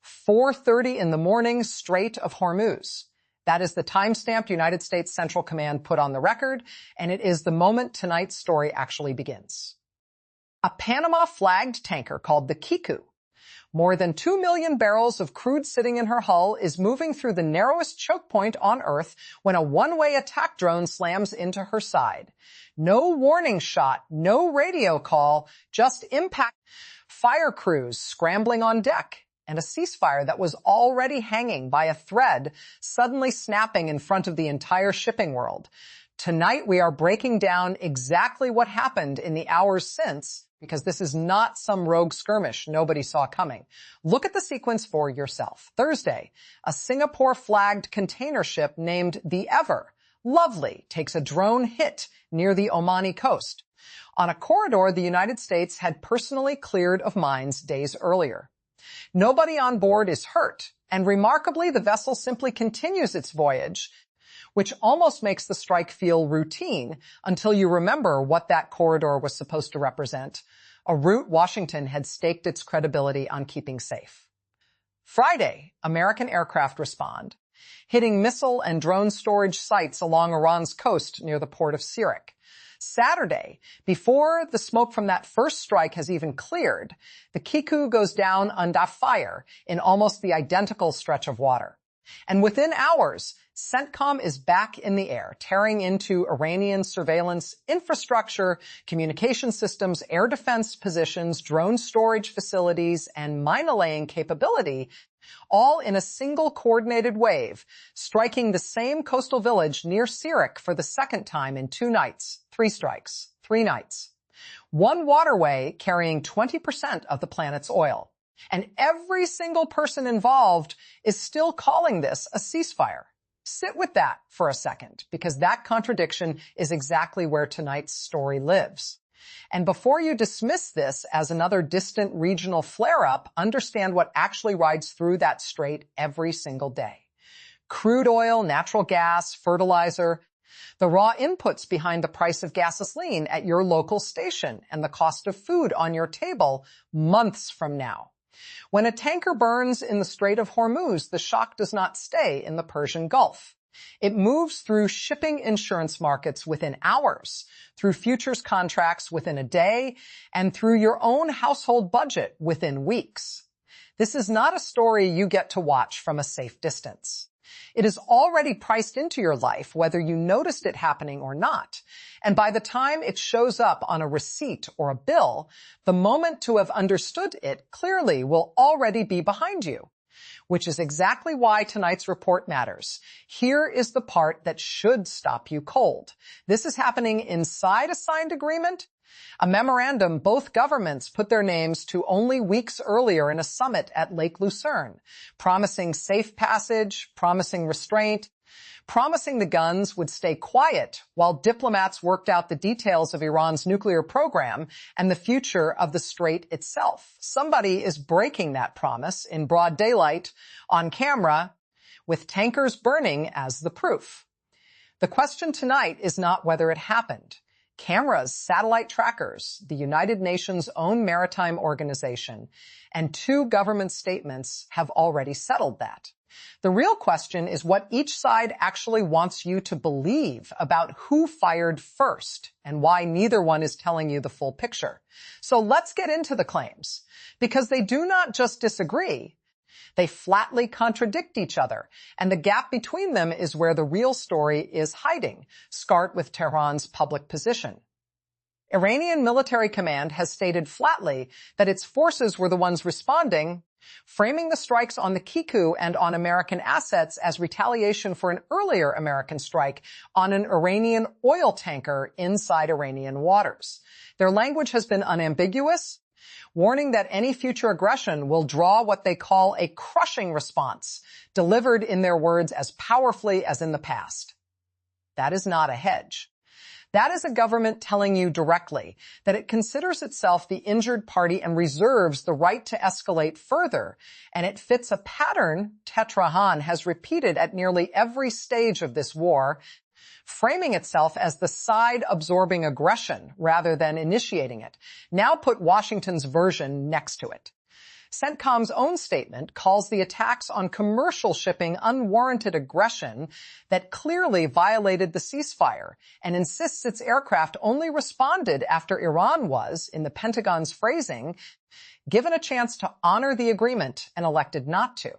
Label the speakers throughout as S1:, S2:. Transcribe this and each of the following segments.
S1: 4:30 in the morning, Strait of Hormuz. That is the timestamp United States Central Command put on the record, and it is the moment tonight's story actually begins. A Panama-flagged tanker called the Kiku, more than 2 million barrels of crude sitting in her hull, is moving through the narrowest choke point on Earth when a one-way attack drone slams into her side. No warning shot, no radio call, just impact. Fire crews scrambling on deck, and a ceasefire that was already hanging by a thread suddenly snapping in front of the entire shipping world. Tonight we are breaking down exactly what happened in the hours since, because this is not some rogue skirmish nobody saw coming. Look at the sequence for yourself. Thursday, a Singapore-flagged container ship named the Ever, Lovely, takes a drone hit near the Omani coast, on a corridor the United States had personally cleared of mines days earlier. Nobody on board is hurt, and remarkably, the vessel simply continues its voyage, which almost makes the strike feel routine until you remember what that corridor was supposed to represent, a route Washington had staked its credibility on keeping safe. Friday, American aircraft respond, hitting missile and drone storage sites along Iran's coast near the port of Sirak. Saturday, before the smoke from that first strike has even cleared, the Kiku goes down under fire in almost the identical stretch of water. And within hours, CENTCOM is back in the air, tearing into Iranian surveillance infrastructure, communication systems, air defense positions, drone storage facilities, and mine-laying capability, all in a single coordinated wave, striking the same coastal village near Sirak for the second time in 2 nights. 3 strikes, 3 nights. One waterway carrying 20% of the planet's oil. And every single person involved is still calling this a ceasefire. Sit with that for a second, because that contradiction is exactly where tonight's story lives. And before you dismiss this as another distant regional flare-up, understand what actually rides through that strait every single day. Crude oil, natural gas, fertilizer, the raw inputs behind the price of gasoline at your local station, and the cost of food on your table months from now. When a tanker burns in the Strait of Hormuz, the shock does not stay in the Persian Gulf. It moves through shipping insurance markets within hours, through futures contracts within a day, and through your own household budget within weeks. This is not a story you get to watch from a safe distance. It is already priced into your life, whether you noticed it happening or not. And by the time it shows up on a receipt or a bill, the moment to have understood it clearly will already be behind you. Which is exactly why tonight's report matters. Here is the part that should stop you cold. This is happening inside a signed agreement, a memorandum both governments put their names to only weeks earlier in a summit at Lake Lucerne, promising safe passage, promising restraint, promising the guns would stay quiet while diplomats worked out the details of Iran's nuclear program and the future of the strait itself. Somebody is breaking that promise in broad daylight, on camera, with tankers burning as the proof. The question tonight is not whether it happened. Cameras, satellite trackers, the United Nations' own maritime organization, and 2 government statements have already settled that. The real question is what each side actually wants you to believe about who fired first and why neither one is telling you the full picture. So let's get into the claims, because they do not just disagree. They flatly contradict each other, and the gap between them is where the real story is hiding, scarred with Tehran's public position. Iranian military command has stated flatly that its forces were the ones responding, framing the strikes on the Kiku and on American assets as retaliation for an earlier American strike on an Iranian oil tanker inside Iranian waters. Their language has been unambiguous, warning that any future aggression will draw what they call a crushing response, delivered in their words as powerfully as in the past. That is not a hedge. That is a government telling you directly that it considers itself the injured party and reserves the right to escalate further, and it fits a pattern Tehran has repeated at nearly every stage of this war, framing itself as the side absorbing aggression rather than initiating it. Now put Washington's version next to it. CENTCOM's own statement calls the attacks on commercial shipping unwarranted aggression that clearly violated the ceasefire and insists its aircraft only responded after Iran was, in the Pentagon's phrasing, given a chance to honor the agreement and elected not to.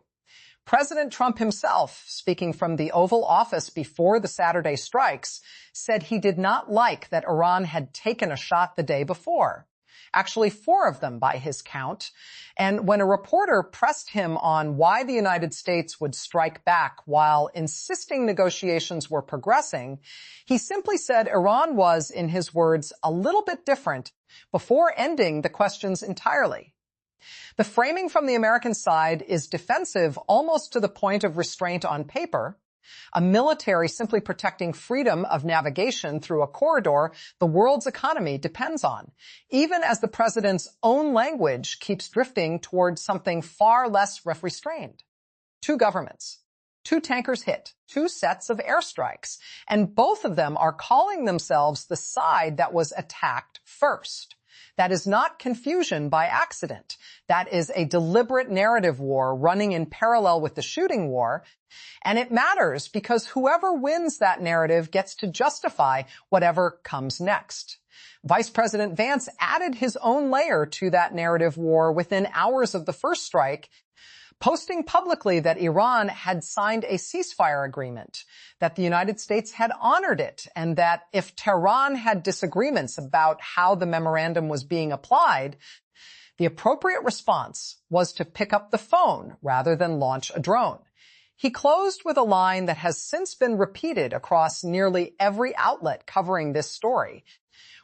S1: President Trump himself, speaking from the Oval Office before the Saturday strikes, said he did not like that Iran had taken a shot the day before. Actually, 4 of them by his count. And when a reporter pressed him on why the United States would strike back while insisting negotiations were progressing, he simply said Iran was, in his words, a little bit different before ending the questions entirely. The framing from the American side is defensive almost to the point of restraint on paper. A military simply protecting freedom of navigation through a corridor the world's economy depends on, even as the president's own language keeps drifting towards something far less restrained. 2 governments, 2 tankers hit, 2 sets of airstrikes, and both of them are calling themselves the side that was attacked first. That is not confusion by accident. That is a deliberate narrative war running in parallel with the shooting war. And it matters because whoever wins that narrative gets to justify whatever comes next. Vice President Vance added his own layer to that narrative war within hours of the first strike, posting publicly that Iran had signed a ceasefire agreement, that the United States had honored it, and that if Tehran had disagreements about how the memorandum was being applied, the appropriate response was to pick up the phone rather than launch a drone. He closed with a line that has since been repeated across nearly every outlet covering this story,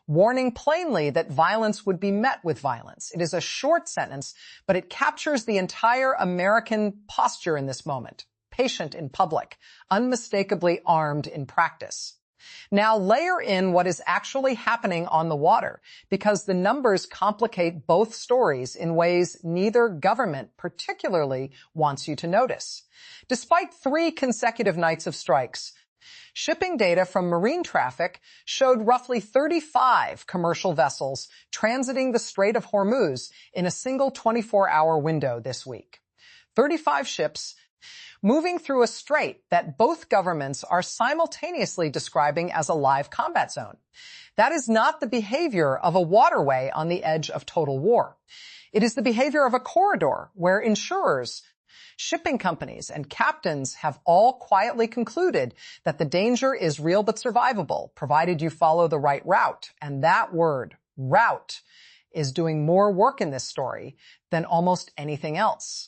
S1: warning plainly that violence would be met with violence. It is a short sentence, but it captures the entire American posture in this moment. Patient in public, unmistakably armed in practice. Now layer in what is actually happening on the water, because the numbers complicate both stories in ways neither government particularly wants you to notice. Despite 3 consecutive nights of strikes, shipping data from marine traffic showed roughly 35 commercial vessels transiting the Strait of Hormuz in a single 24-hour window this week. 35 ships moving through a strait that both governments are simultaneously describing as a live combat zone. That is not the behavior of a waterway on the edge of total war. It is the behavior of a corridor where insurers, shipping companies, and captains have all quietly concluded that the danger is real but survivable, provided you follow the right route. And that word, route, is doing more work in this story than almost anything else.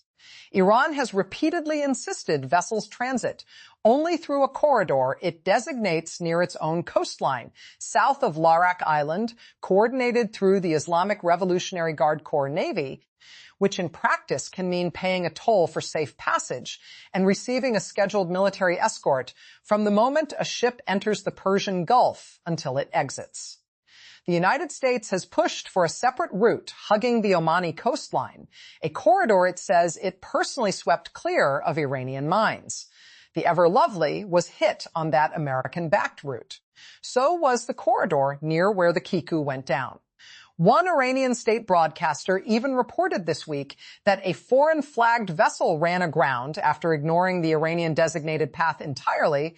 S1: Iran has repeatedly insisted vessels transit only through a corridor it designates near its own coastline, south of Larak Island, coordinated through the Islamic Revolutionary Guard Corps Navy, which in practice can mean paying a toll for safe passage and receiving a scheduled military escort from the moment a ship enters the Persian Gulf until it exits. The United States has pushed for a separate route hugging the Omani coastline, a corridor it says it personally swept clear of Iranian mines. The Ever Lovely was hit on that American-backed route. So was the corridor near where the Kiku went down. One Iranian state broadcaster even reported this week that a foreign-flagged vessel ran aground after ignoring the Iranian-designated path entirely,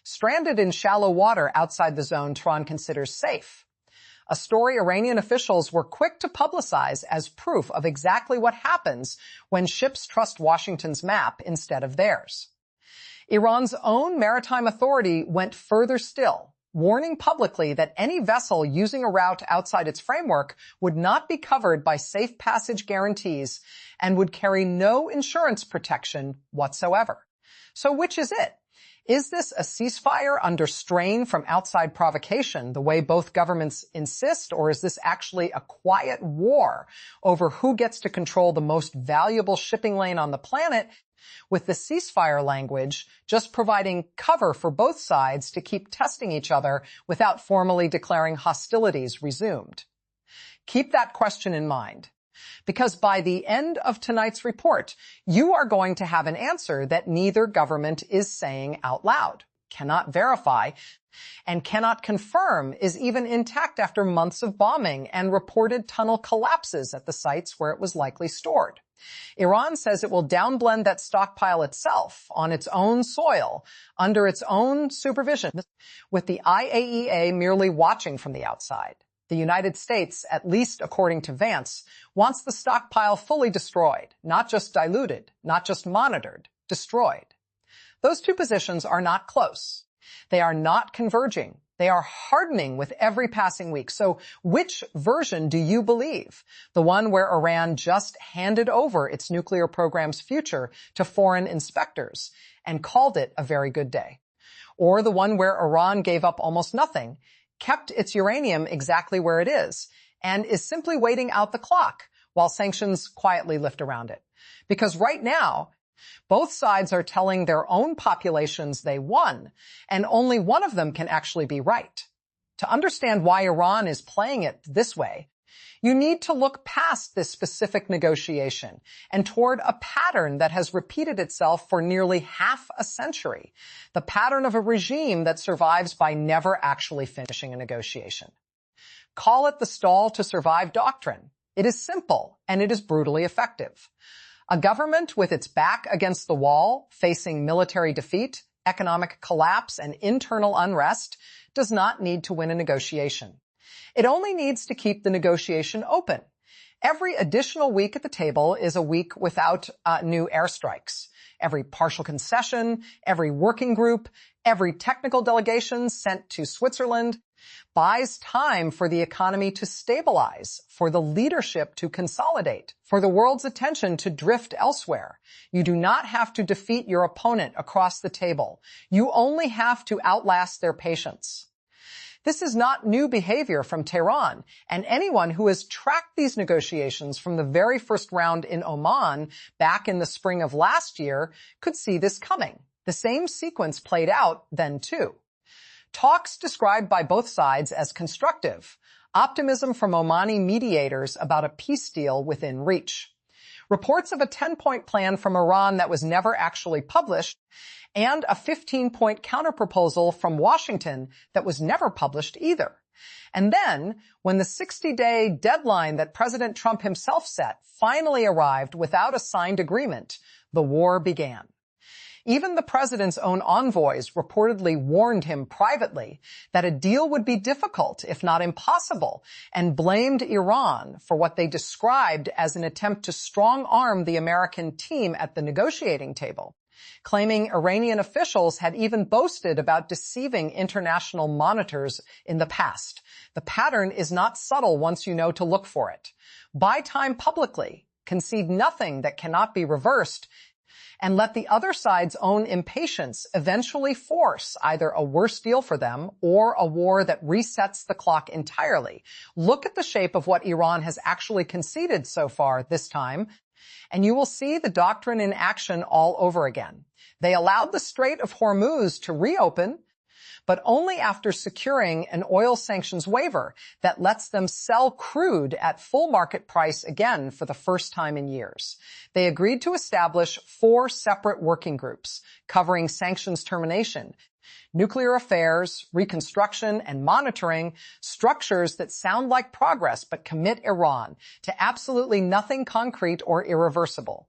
S1: stranded in shallow water outside the zone Tehran considers safe. A story Iranian officials were quick to publicize as proof of exactly what happens when ships trust Washington's map instead of theirs. Iran's own maritime authority went further still, warning publicly that any vessel using a route outside its framework would not be covered by safe passage guarantees and would carry no insurance protection whatsoever. So which is it? Is this a ceasefire under strain from outside provocation, the way both governments insist, or is this actually a quiet war over who gets to control the most valuable shipping lane on the planet, with the ceasefire language just providing cover for both sides to keep testing each other without formally declaring hostilities resumed? Keep that question in mind, because by the end of tonight's report, you are going to have an answer that neither government is saying out loud, cannot verify, and cannot confirm is even intact after months of bombing and reported tunnel collapses at the sites where it was likely stored. Iran says it will downblend that stockpile itself on its own soil under its own supervision, with the IAEA merely watching from the outside. The United States, at least according to Vance, wants the stockpile fully destroyed, not just diluted, not just monitored, destroyed. Those two positions are not close. They are not converging. They are hardening with every passing week. So which version do you believe? The one where Iran just handed over its nuclear program's future to foreign inspectors and called it a very good day? Or the one where Iran gave up almost nothing, kept its uranium exactly where it is, and is simply waiting out the clock while sanctions quietly lift around it? Because right now, both sides are telling their own populations they won, and only one of them can actually be right. To understand why Iran is playing it this way, you need to look past this specific negotiation and toward a pattern that has repeated itself for nearly half a century, the pattern of a regime that survives by never actually finishing a negotiation. Call it the stall to survive doctrine. It is simple, and it is brutally effective. A government with its back against the wall, facing military defeat, economic collapse, and internal unrest, does not need to win a negotiation. It only needs to keep the negotiation open. Every additional week at the table is a week without new airstrikes. Every partial concession, every working group, every technical delegation sent to Switzerland buys time for the economy to stabilize, for the leadership to consolidate, for the world's attention to drift elsewhere. You do not have to defeat your opponent across the table. You only have to outlast their patience. This is not new behavior from Tehran, and anyone who has tracked these negotiations from the very first round in Oman back in the spring of last year could see this coming. The same sequence played out then too. Talks described by both sides as constructive, optimism from Omani mediators about a peace deal within reach. Reports of a 10-point plan from Iran that was never actually published, and a 15-point counterproposal from Washington that was never published either. And then, when the 60-day deadline that President Trump himself set finally arrived without a signed agreement, the war began. Even the president's own envoys reportedly warned him privately that a deal would be difficult, if not impossible, and blamed Iran for what they described as an attempt to strong-arm the American team at the negotiating table, claiming Iranian officials had even boasted about deceiving international monitors in the past. The pattern is not subtle once you know to look for it. Buy time publicly, concede nothing that cannot be reversed, and let the other side's own impatience eventually force either a worse deal for them or a war that resets the clock entirely. Look at the shape of what Iran has actually conceded so far this time, and you will see the doctrine in action all over again. They allowed the Strait of Hormuz to reopen, but only after securing an oil sanctions waiver that lets them sell crude at full market price again for the first time in years. They agreed to establish 4 separate working groups covering sanctions termination, nuclear affairs, reconstruction, and monitoring, structures that sound like progress but commit Iran to absolutely nothing concrete or irreversible.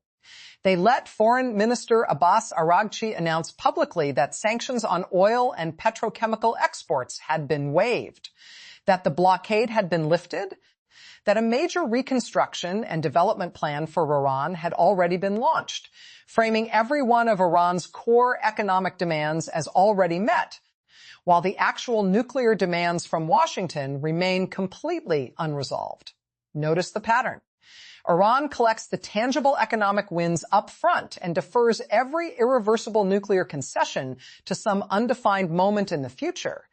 S1: They let Foreign Minister Abbas Araghchi announce publicly that sanctions on oil and petrochemical exports had been waived, that the blockade had been lifted, that a major reconstruction and development plan for Iran had already been launched, framing every one of Iran's core economic demands as already met, while the actual nuclear demands from Washington remain completely unresolved. Notice the pattern. Iran collects the tangible economic wins up front and defers every irreversible nuclear concession to some undefined moment in the future.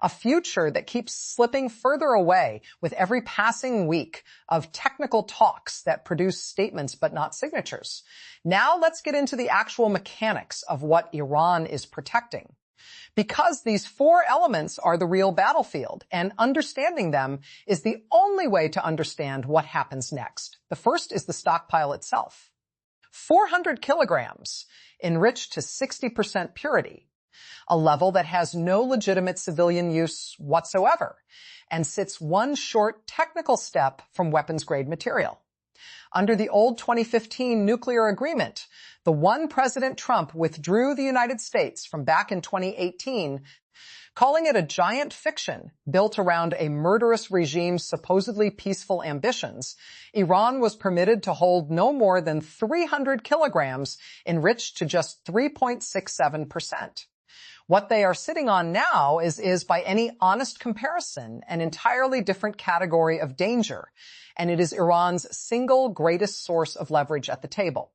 S1: A future that keeps slipping further away with every passing week of technical talks that produce statements but not signatures. Now let's get into the actual mechanics of what Iran is protecting. Because these 4 elements are the real battlefield, and understanding them is the only way to understand what happens next. The first is the stockpile itself. 400 kilograms, enriched to 60% purity. a level that has no legitimate civilian use whatsoever, and sits one short technical step from weapons-grade material. Under the old 2015 nuclear agreement, the one President Trump withdrew the United States from back in 2018, calling it a giant fiction built around a murderous regime's supposedly peaceful ambitions. Iran was permitted to hold no more than 300 kilograms, enriched to just 3.67%. What they are sitting on now is by any honest comparison, an entirely different category of danger, and it is Iran's single greatest source of leverage at the table.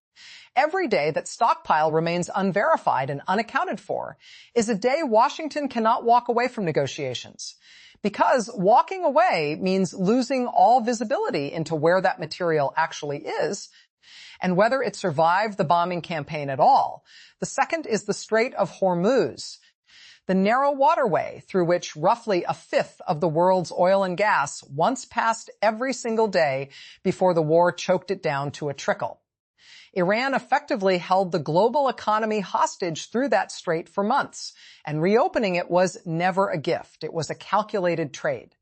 S1: Every day that stockpile remains unverified and unaccounted for is a day Washington cannot walk away from negotiations. Because walking away means losing all visibility into where that material actually is and whether it survived the bombing campaign at all. The second is the Strait of Hormuz, the narrow waterway through which roughly a fifth of the world's oil and gas once passed every single day before the war choked it down to a trickle. Iran effectively held the global economy hostage through that strait for months, and reopening it was never a gift. It was a calculated trade.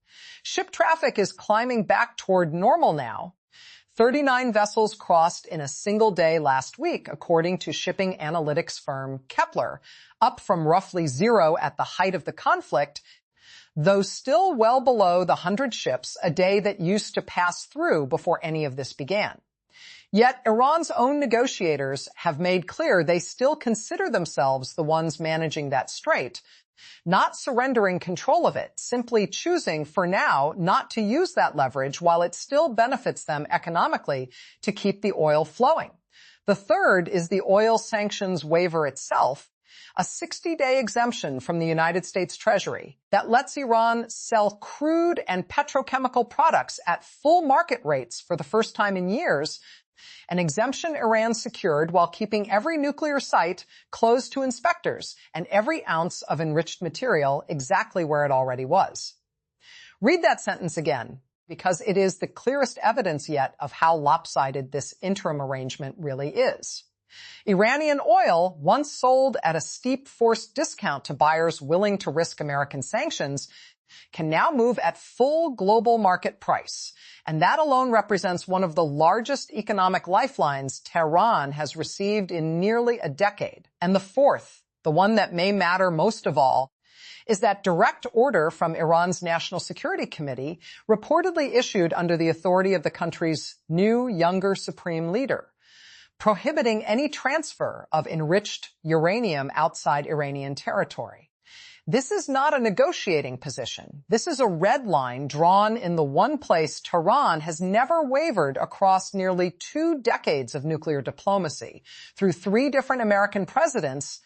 S1: Ship traffic is climbing back toward normal now. 39 vessels crossed in a single day last week, according to shipping analytics firm Kepler, up from roughly zero at the height of the conflict, though still well below the 100 ships a day that used to pass through before any of this began. Yet Iran's own negotiators have made clear they still consider themselves the ones managing that strait, not surrendering control of it, simply choosing for now not to use that leverage while it still benefits them economically to keep the oil flowing. The third is the oil sanctions waiver itself, a 60-day exemption from the United States Treasury that lets Iran sell crude and petrochemical products at full market rates for the first time in years, an exemption Iran secured while keeping every nuclear site closed to inspectors and every ounce of enriched material exactly where it already was. Read that sentence again, because it is the clearest evidence yet of how lopsided this interim arrangement really is. Iranian oil, once sold at a steep forced discount to buyers willing to risk American sanctions, can now move at full global market price. And that alone represents one of the largest economic lifelines Tehran has received in nearly a decade. And the fourth, the one that may matter most of all, is that direct order from Iran's National Security Committee, reportedly issued under the authority of the country's new, younger supreme leader, prohibiting any transfer of enriched uranium outside Iranian territory. This is not a negotiating position. This is a red line drawn in the one place Tehran has never wavered across nearly 2 decades of nuclear diplomacy, through 3 different American presidents,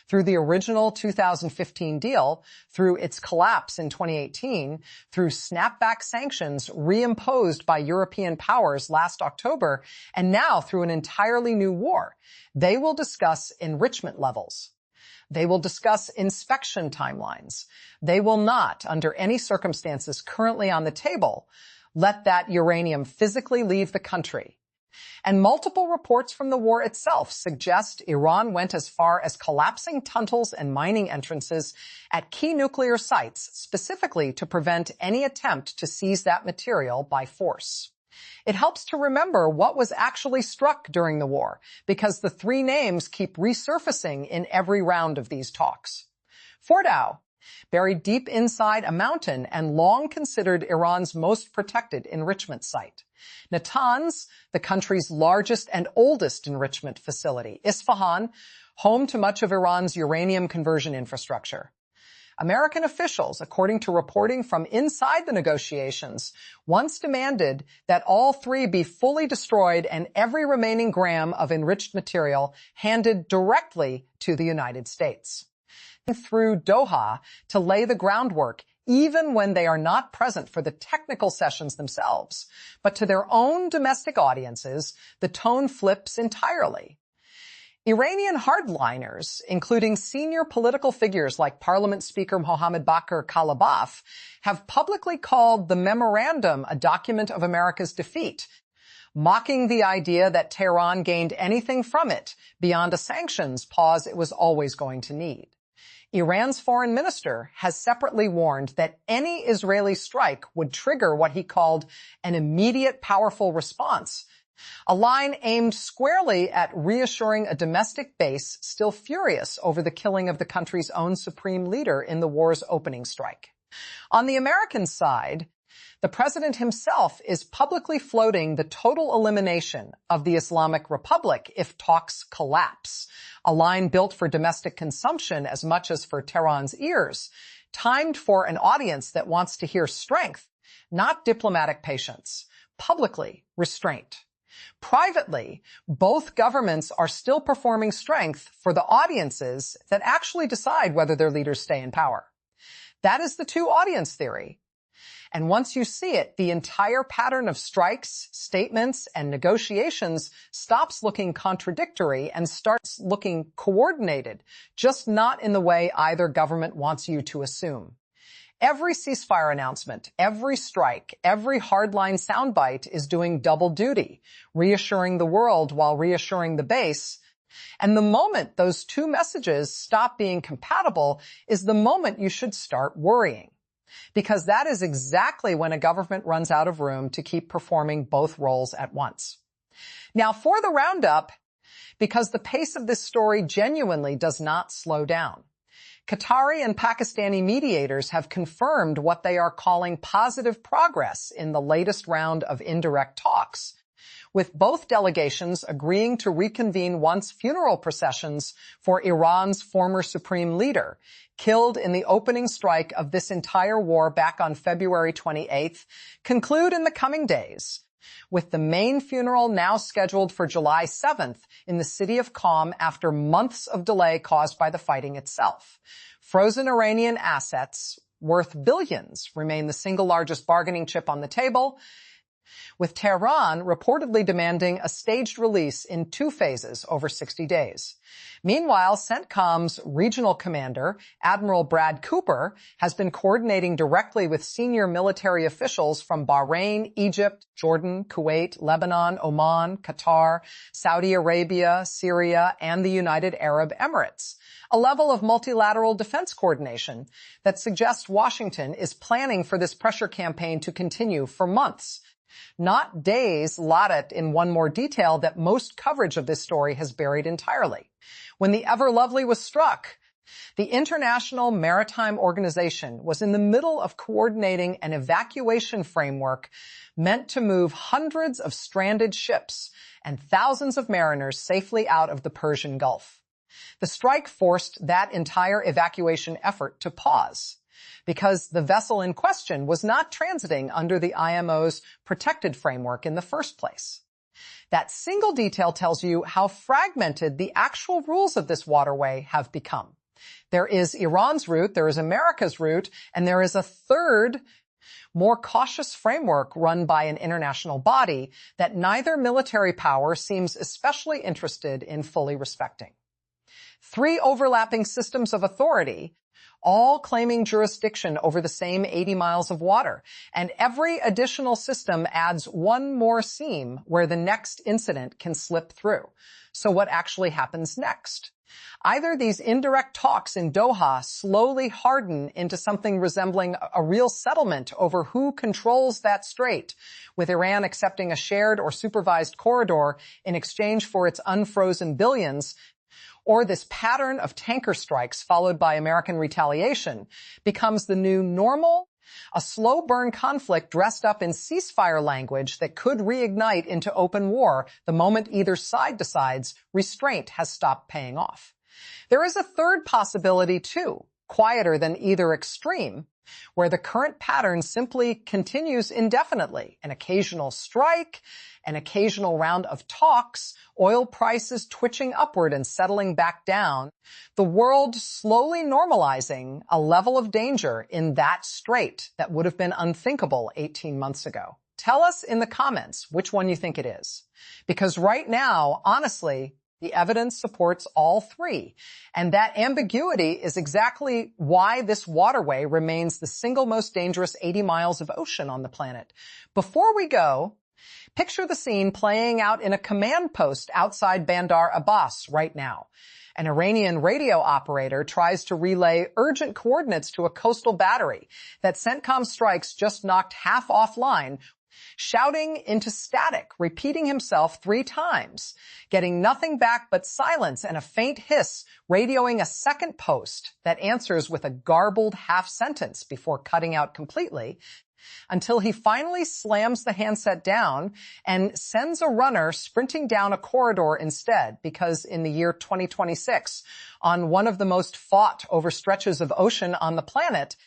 S1: through the original 2015 deal, through its collapse in 2018, through snapback sanctions reimposed by European powers last October, and now through an entirely new war. They will discuss enrichment levels. They will discuss inspection timelines. They will not, under any circumstances currently on the table, let that uranium physically leave the country. And multiple reports from the war itself suggest Iran went as far as collapsing tunnels and mining entrances at key nuclear sites, specifically to prevent any attempt to seize that material by force. It helps to remember what was actually struck during the war, because the 3 names keep resurfacing in every round of these talks. Fordow, buried deep inside a mountain and long considered Iran's most protected enrichment site. Natanz, the country's largest and oldest enrichment facility. Isfahan, home to much of Iran's uranium conversion infrastructure. American officials, according to reporting from inside the negotiations, once demanded that all 3 be fully destroyed and every remaining gram of enriched material handed directly to the United States. Through Doha to lay the groundwork, even when they are not present for the technical sessions themselves, but to their own domestic audiences, the tone flips entirely. Iranian hardliners, including senior political figures like Parliament Speaker Mohammad Bakr Kalibaf, have publicly called the memorandum a document of America's defeat, mocking the idea that Tehran gained anything from it beyond a sanctions pause it was always going to need. Iran's foreign minister has separately warned that any Israeli strike would trigger what he called an immediate powerful response, a line aimed squarely at reassuring a domestic base still furious over the killing of the country's own supreme leader in the war's opening strike. On the American side, the president himself is publicly floating the total elimination of the Islamic Republic if talks collapse, a line built for domestic consumption as much as for Tehran's ears, timed for an audience that wants to hear strength, not diplomatic patience, publicly restraint. Privately, both governments are still performing strength for the audiences that actually decide whether their leaders stay in power. That is the two-audience theory. And once you see it, the entire pattern of strikes, statements, and negotiations stops looking contradictory and starts looking coordinated, just not in the way either government wants you to assume. Every ceasefire announcement, every strike, every hardline soundbite is doing double duty, reassuring the world while reassuring the base. And the moment those two messages stop being compatible is the moment you should start worrying. Because that is exactly when a government runs out of room to keep performing both roles at once. Now, for the roundup, because the pace of this story genuinely does not slow down. Qatari and Pakistani mediators have confirmed what they are calling positive progress in the latest round of indirect talks, with both delegations agreeing to reconvene once funeral processions for Iran's former supreme leader, killed in the opening strike of this entire war back on February 28th, conclude in the coming days, with the main funeral now scheduled for July 7th in the city of Qom after months of delay caused by the fighting itself. Frozen Iranian assets, worth billions, remain the single largest bargaining chip on the table, with Tehran reportedly demanding a staged release in 2 phases over 60 days. Meanwhile, CENTCOM's regional commander, Admiral Brad Cooper, has been coordinating directly with senior military officials from Bahrain, Egypt, Jordan, Kuwait, Lebanon, Oman, Qatar, Saudi Arabia, Syria, and the United Arab Emirates, a level of multilateral defense coordination that suggests Washington is planning for this pressure campaign to continue for months, not days. Lauded in one more detail that most coverage of this story has buried entirely. When the ever-lovely was struck, the International Maritime Organization was in the middle of coordinating an evacuation framework meant to move hundreds of stranded ships and thousands of mariners safely out of the Persian Gulf. The strike forced that entire evacuation effort to pause, because the vessel in question was not transiting under the IMO's protected framework in the first place. That single detail tells you how fragmented the actual rules of this waterway have become. There is Iran's route, there is America's route, and there is a third, more cautious framework run by an international body that neither military power seems especially interested in fully respecting. 3 overlapping systems of authority, all claiming jurisdiction over the same 80 miles of water, and every additional system adds one more seam where the next incident can slip through. So what actually happens next? Either these indirect talks in Doha slowly harden into something resembling a real settlement over who controls that strait, with Iran accepting a shared or supervised corridor in exchange for its unfrozen billions, or this pattern of tanker strikes followed by American retaliation becomes the new normal, a slow-burn conflict dressed up in ceasefire language that could reignite into open war the moment either side decides restraint has stopped paying off. There is a third possibility, too, quieter than either extreme, where the current pattern simply continues indefinitely. An occasional strike, an occasional round of talks, oil prices twitching upward and settling back down, the world slowly normalizing a level of danger in that strait that would have been unthinkable 18 months ago. Tell us in the comments which one you think it is. Because right now, honestly, the evidence supports all 3, and that ambiguity is exactly why this waterway remains the single most dangerous 80 miles of ocean on the planet. Before we go, Picture the scene playing out in a command post outside Bandar Abbas right now. An Iranian radio operator tries to relay urgent coordinates to a coastal battery that CENTCOM strikes just knocked half offline, shouting into static, repeating himself 3 times, getting nothing back but silence and a faint hiss, radioing a second post that answers with a garbled half sentence before cutting out completely, until he finally slams the handset down and sends a runner sprinting down a corridor instead, because in the year 2026, on one of the most fought over stretches of ocean on the planet,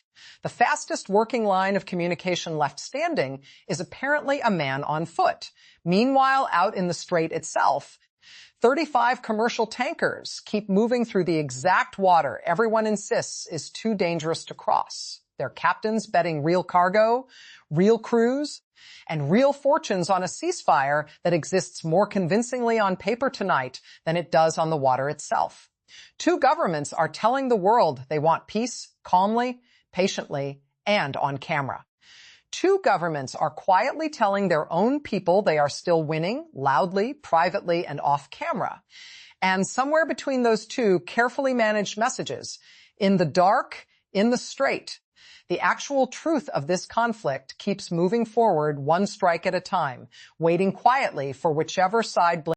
S1: the fastest working line of communication left standing is apparently a man on foot. Meanwhile, out in the strait itself, 35 commercial tankers keep moving through the exact water everyone insists is too dangerous to cross. Their captains betting real cargo, real crews, and real fortunes on a ceasefire that exists more convincingly on paper tonight than it does on the water itself. 2 governments are telling the world they want peace calmly, patiently, and on camera. 2 governments are quietly telling their own people they are still winning, loudly, privately, and off camera. And somewhere between those 2 carefully managed messages, in the dark, in the straight, the actual truth of this conflict keeps moving forward 1 strike at a time, waiting quietly for whichever side